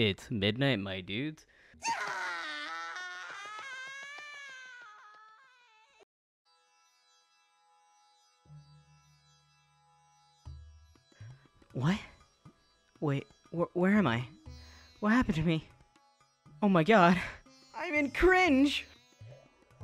It's midnight, my dudes. What? Wait, where am I? What happened to me? Oh my god. I'm in cringe!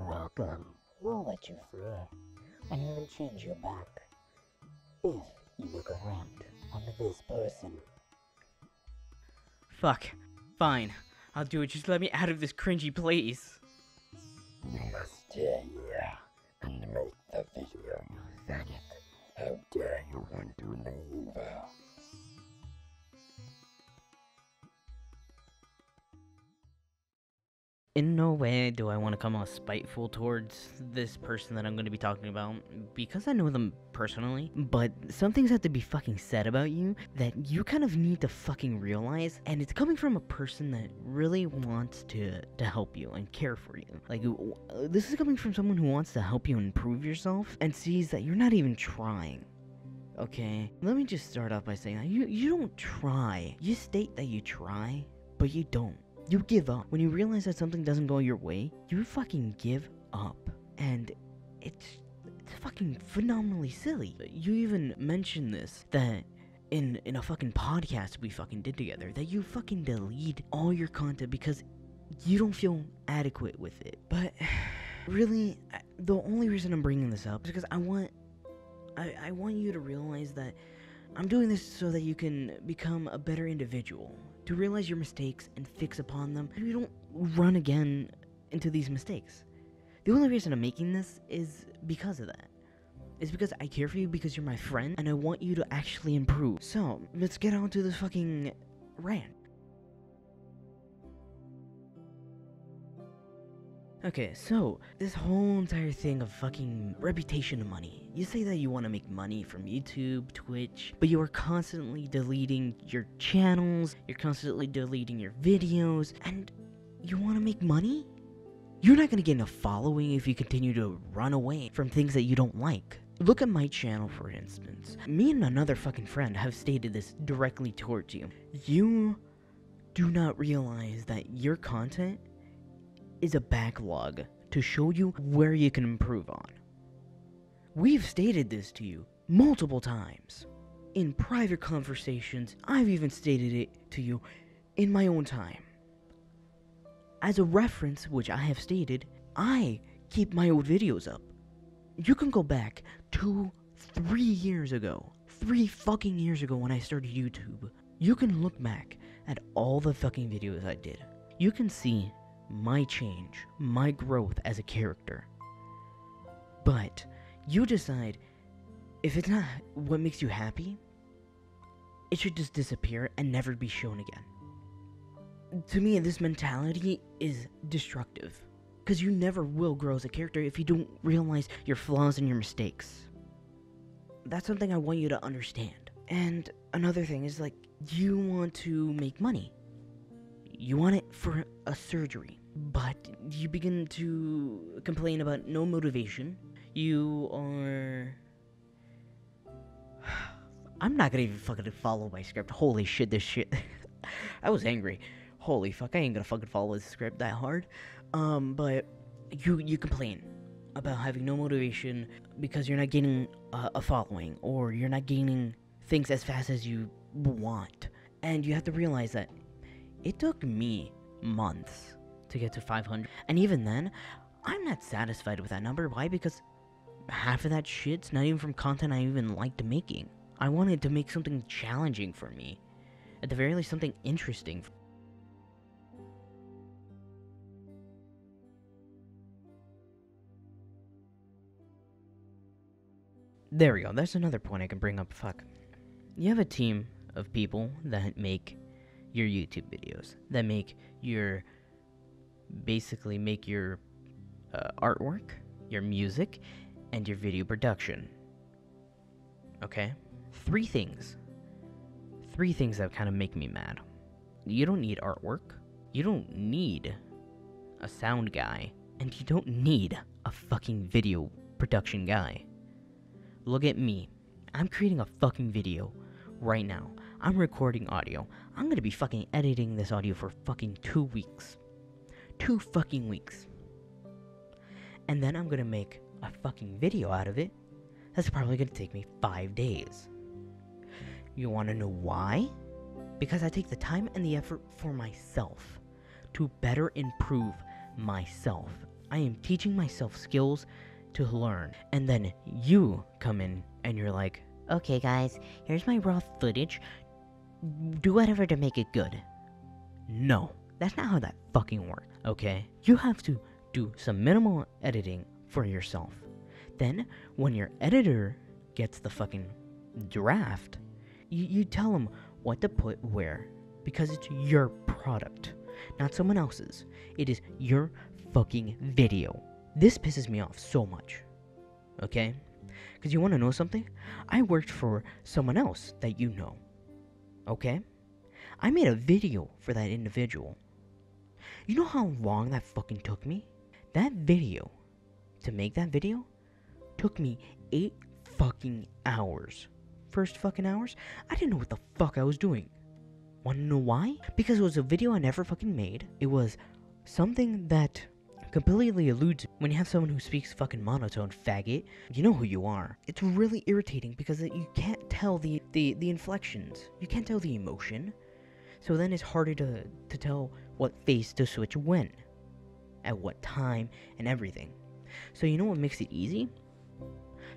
Welcome. We'll let you free, and we'll change your back if you make a rant on this person. Fuck. Fine. I'll do it. Just let me out of this cringy place. You must stay here and make the video, you faggot. How dare you want to leave? In no way do I want to come off spiteful towards this person that I'm going to be talking about, because I know them personally, but some things have to be fucking said about you that you kind of need to fucking realize, and it's coming from a person that really wants to help you and care for you. Like, this is coming from someone who wants to help you improve yourself and sees that you're not even trying. Okay? Let me just start off by saying that you don't try. You state that you try, but you don't. You give up. When you realize that something doesn't go your way, you fucking give up. And it's fucking phenomenally silly. You even mentioned this, that in a fucking podcast we fucking did together, that you fucking delete all your content because you don't feel adequate with it. But really, the only reason I'm bringing this up is because I want you to realize that I'm doing this so that you can become a better individual. To realize your mistakes and fix upon them, and you don't run again into these mistakes. The only reason I'm making this is because of that. It's because I care for you, because you're my friend, and I want you to actually improve. So, let's get on to this fucking rant. Okay, so, this whole entire thing of fucking reputation and money. You say that you want to make money from YouTube, Twitch, but you are constantly deleting your channels, you're constantly deleting your videos, and you want to make money? You're not going to get enough following if you continue to run away from things that you don't like. Look at my channel, for instance. Me and another fucking friend have stated this directly towards you. You do not realize that your content is a backlog to show you where you can improve on. We've stated this to you multiple times. In private conversations, I've even stated it to you in my own time. As a reference, which I have stated, I keep my old videos up. You can go back 2-3 years ago. 3 fucking years ago when I started YouTube. You can look back at all the fucking videos I did. You can see my change, my growth as a character. But you decide, if it's not what makes you happy, it should just disappear and never be shown again. To me, this mentality is destructive, because you never will grow as a character if you don't realize your flaws and your mistakes. That's something I want you to understand. And another thing is, like, you want to make money. You want it for a surgery, but you begin to complain about no motivation. You are... I'm not gonna even fucking follow my script. Holy shit, this shit. I was angry. Holy fuck, I ain't gonna fucking follow this script that hard. But you complain about having no motivation because you're not getting a following, or you're not gaining things as fast as you want. And you have to realize that it took me months to get to 500. And even then, I'm not satisfied with that number. Why? Because half of that shit's not even from content I even liked making. I wanted to make something challenging for me. At the very least, something interesting. There we go. That's another point I can bring up. Fuck. You have a team of people that make your YouTube videos, that make your, basically make your artwork, your music, and your video production. Okay? 3 things. 3 things that kind of make me mad. You don't need artwork, you don't need a sound guy, and you don't need a fucking video production guy. Look at me. I'm creating a fucking video right now. I'm recording audio. I'm gonna be fucking editing this audio for fucking 2 weeks. 2 fucking weeks. And then I'm gonna make a fucking video out of it. That's probably gonna take me 5 days. You wanna know why? Because I take the time and the effort for myself to better improve myself. I am teaching myself skills to learn. And then you come in and you're like, okay guys, here's my raw footage. Do whatever to make it good. No, that's not how that fucking works, okay? You have to do some minimal editing for yourself. Then, when your editor gets the fucking draft, you tell them what to put where. Because it's your product, not someone else's. It is your fucking video. This pisses me off so much, okay? Because you want to know something? I worked for someone else that you know, okay? I made a video for that individual. You know how long that fucking took me? That video, to make that video, took me 8 fucking hours. First fucking hours, I didn't know what the fuck I was doing. Wanna know why? Because it was a video I never fucking made. It was something that completely eludes when you have someone who speaks fucking monotone, faggot. You know who you are. It's really irritating because you can't tell the inflections. You can't tell the emotion. So then it's harder to tell what face to switch when, at what time, and everything. So you know what makes it easy?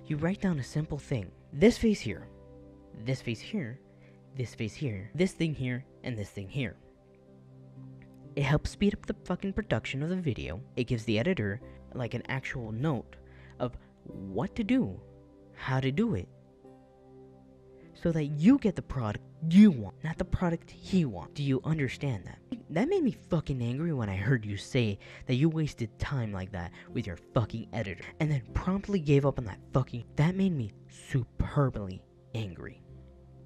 You write down a simple thing. This face here, this face here, this face here, this thing here, and this thing here. It helps speed up the fucking production of the video. It gives the editor like an actual note of what to do, how to do it, so that you get the product you want, not the product he wants. Do you understand that? That made me fucking angry when I heard you say that you wasted time like that with your fucking editor, and then promptly gave up on that fucking... That made me superbly angry.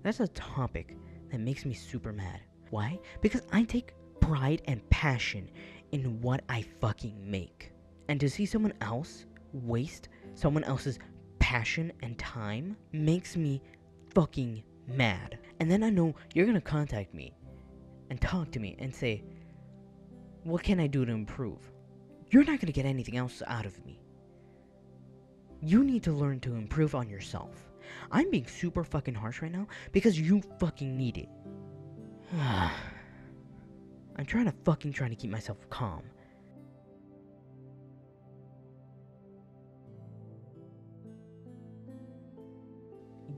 That's a topic that makes me super mad. Why? Because I take pride and passion in what I fucking make. And to see someone else waste someone else's passion and time makes me fucking mad. And then I know you're gonna contact me and talk to me and say, what can I do to improve? You're not gonna get anything else out of me. You need to learn to improve on yourself. I'm being super fucking harsh right now because you fucking need it. I'm trying to keep myself calm.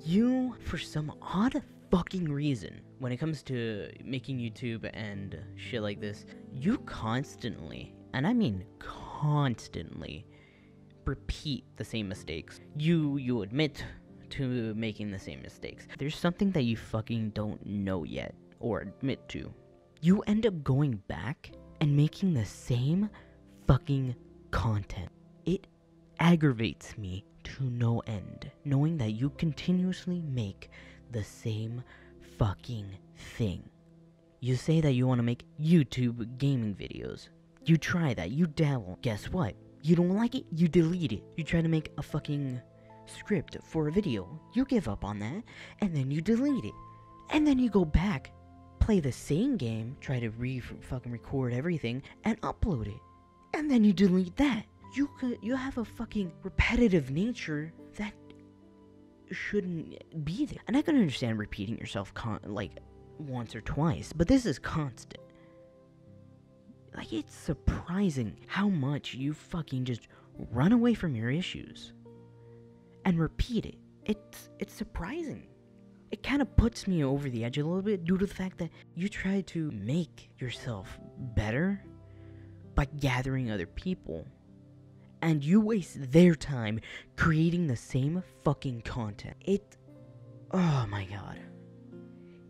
You, for some odd fucking reason, when it comes to making YouTube and shit like this, you constantly, and I mean constantly, repeat the same mistakes. You admit to making the same mistakes. There's something that you fucking don't know yet, or admit to. You end up going back and making the same fucking content. It aggravates me to no end, knowing that you continuously make the same fucking thing. You say that you want to make YouTube gaming videos. You try that, you dabble. Guess what? You don't like it, you delete it. You try to make a fucking script for a video. You give up on that, and then you delete it. And then you go back, play the same game, try to fucking record everything, and upload it. And then you delete that. You have a fucking repetitive nature that shouldn't be there. And I can understand repeating yourself like once or twice, but this is constant. Like, it's surprising how much you fucking just run away from your issues and repeat it. It's surprising. It kind of puts me over the edge a little bit due to the fact that you try to make yourself better by gathering other people, and you waste their time creating the same fucking content. Oh my god.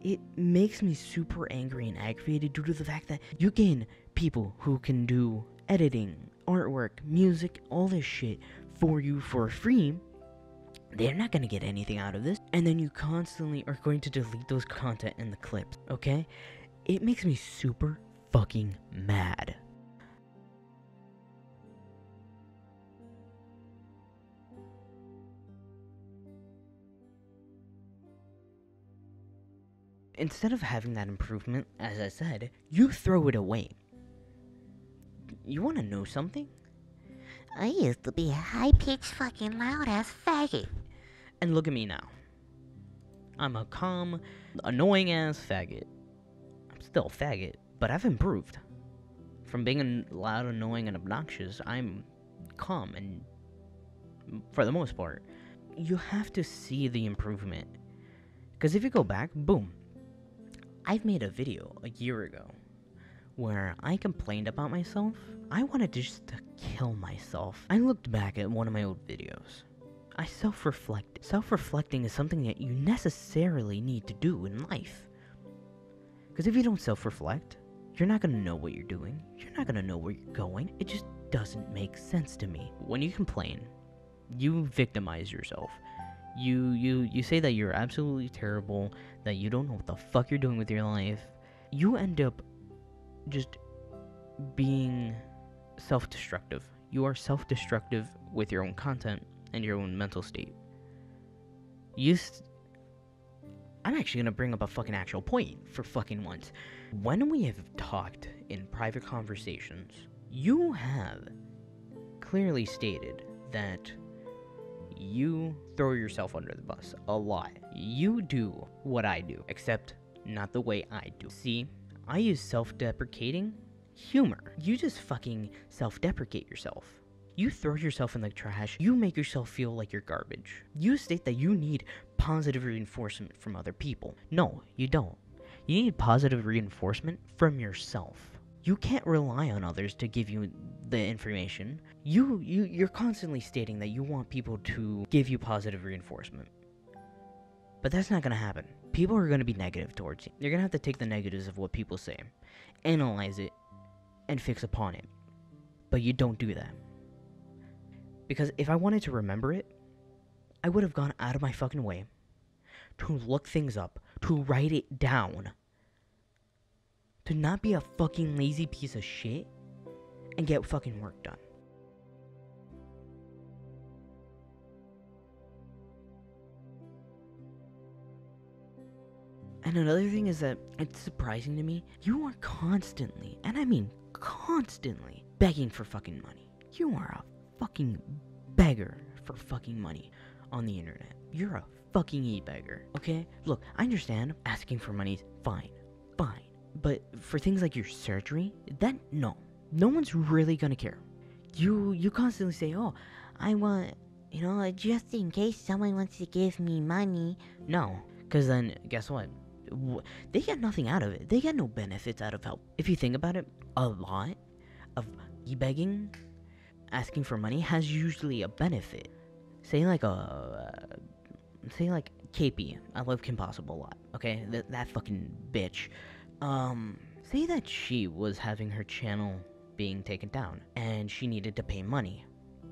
It makes me super angry and aggravated due to the fact that you gain people who can do editing, artwork, music, all this shit for you for free. They're not gonna get anything out of this. And then you constantly are going to delete those content in the clips, okay? It makes me super fucking mad. instead of having that improvement, as I said, you throw it away. You wanna know something? I used to be a high-pitched fucking loud-ass faggot. And look at me now. I'm a calm, annoying-ass faggot. I'm still a faggot, but I've improved. From being loud, annoying, and obnoxious, I'm calm, and for the most part, you have to see the improvement. Because if you go back, boom. I've made a video a year ago where I complained about myself. I wanted to just kill myself. I looked back at one of my old videos. I self-reflected. Self-reflecting is something that you necessarily need to do in life. Because if you don't self-reflect, you're not going to know what you're doing. You're not going to know where you're going. It just doesn't make sense to me. When you complain, you victimize yourself. You say that you're absolutely terrible, that you don't know what the fuck you're doing with your life. You end up just being self-destructive. You are self-destructive with your own content and your own mental state. I'm actually gonna bring up a fucking actual point for fucking once. When we have talked in private conversations, you have clearly stated that you throw yourself under the bus a lot. You do what I do, except not the way I do. See, I use self-deprecating humor. You just fucking self-deprecate yourself. You throw yourself in the trash. You make yourself feel like you're garbage. You state that you need positive reinforcement from other people. No, you don't. You need positive reinforcement from yourself. You can't rely on others to give you the information. You're constantly stating that you want people to give you positive reinforcement. But that's not gonna happen. People are gonna be negative towards you. You're gonna have to take the negatives of what people say, analyze it, and fix upon it. But you don't do that. Because if I wanted to remember it, I would have gone out of my fucking way to look things up, to write it down, to not be a fucking lazy piece of shit, and get fucking work done. And another thing is that it's surprising to me, you are constantly, and I mean constantly, begging for fucking money. You are a fucking beggar for fucking money on the internet. You're a fucking e-beggar, okay? Look, I understand asking for money's fine. But for things like your surgery, no one's really gonna care. You constantly say, oh, I want, just in case someone wants to give me money. No, because then, guess what? They get nothing out of it. They get no benefits out of help. If you think about it, a lot of e-begging, asking for money, has usually a benefit. Say like KP. I love Kim Possible a lot, okay? That fucking bitch. Say that she was having her channel being taken down, and she needed to pay money,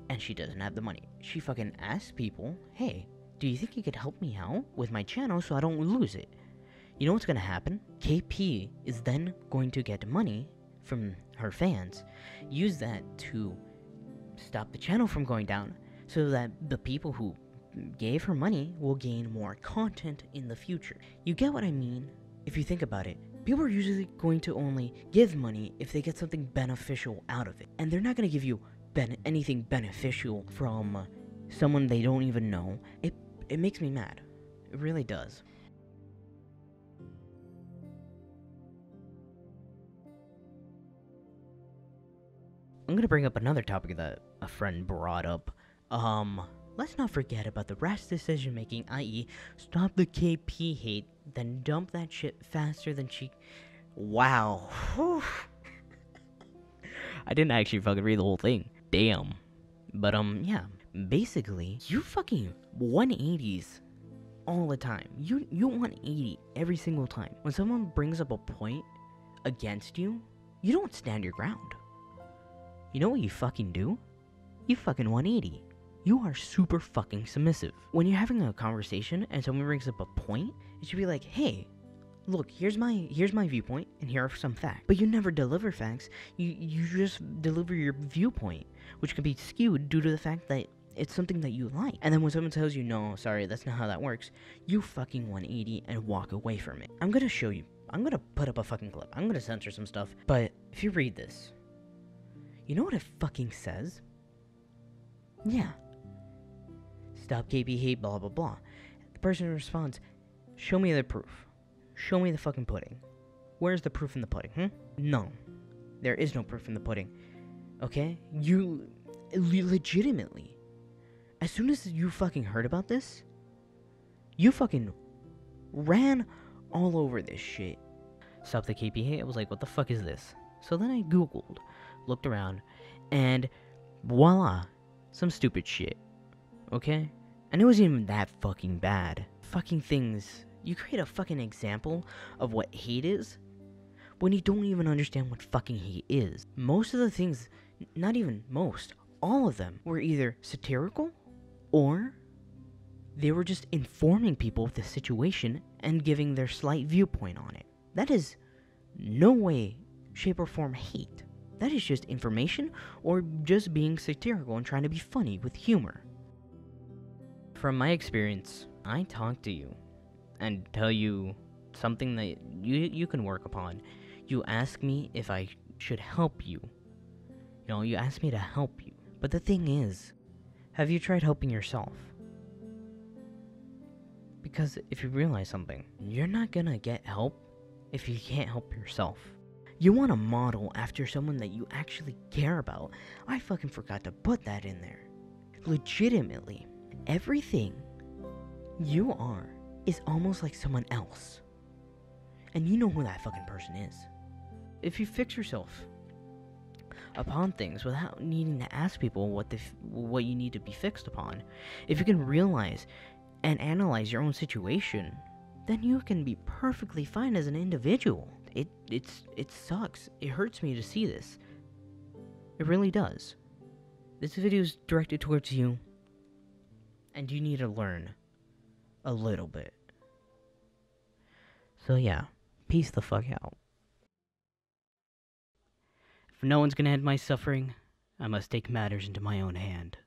and she doesn't have the money. She fucking asks people, hey, do you think you could help me out with my channel so I don't lose it? You know what's gonna happen? KP is then going to get money from her fans, use that to stop the channel from going down, so that the people who gave her money will gain more content in the future. You get what I mean? If you think about it, people are usually going to only give money if they get something beneficial out of it. And they're not going to give you anything beneficial from someone they don't even know. It makes me mad. It really does. I'm going to bring up another topic that a friend brought up. Let's not forget about the rash decision making, i.e., stop the KP hate, then dump that shit faster than she. Wow. I didn't actually fucking read the whole thing. Damn. But, yeah. Basically, you fucking 180s all the time. You 180 every single time. When someone brings up a point against you, you don't stand your ground. You know what you fucking do? You fucking 180. You are super fucking submissive. When you're having a conversation and someone brings up a point, it should be like, hey, look, here's my viewpoint, and here are some facts. But you never deliver facts. You just deliver your viewpoint, which can be skewed due to the fact that it's something that you like. And then when someone tells you, no, sorry, that's not how that works, you fucking 180 and walk away from it. I'm gonna show you. I'm gonna put up a fucking clip. I'm gonna censor some stuff. But if you read this, you know what it fucking says? Yeah. Stop KP hate, blah, blah, blah. The person responds, show me the proof. Show me the fucking pudding. Where's the proof in the pudding, No. There is no proof in the pudding. Okay? You legitimately, as soon as you fucking heard about this, you fucking ran all over this shit. Stop the KP hate. I was like, what the fuck is this? So then I googled, looked around, and voila, some stupid shit. Okay? And it wasn't even that fucking bad. Fucking things. You create a fucking example of what hate is when you don't even understand what fucking hate is. Most of the things, not even most, all of them were either satirical or they were just informing people of the situation and giving their slight viewpoint on it. That is no way, shape, or form hate. That is just information or just being satirical and trying to be funny with humor. From my experience, I talk to you and tell you something that you can work upon. You ask me if I should help you. You know, you ask me to help you. But the thing is, have you tried helping yourself? Because if you realize something, you're not gonna get help if you can't help yourself. You want to model after someone that you actually care about. I fucking forgot to put that in there. Legitimately, everything you are is almost like someone else. And you know who that fucking person is. If you fix yourself upon things without needing to ask people what you need to be fixed upon, if you can realize and analyze your own situation, then you can be perfectly fine as an individual. It sucks. It hurts me to see this. It really does. This video is directed towards you, and you need to learn a little bit. So yeah, peace the fuck out. If no one's gonna end my suffering, I must take matters into my own hand.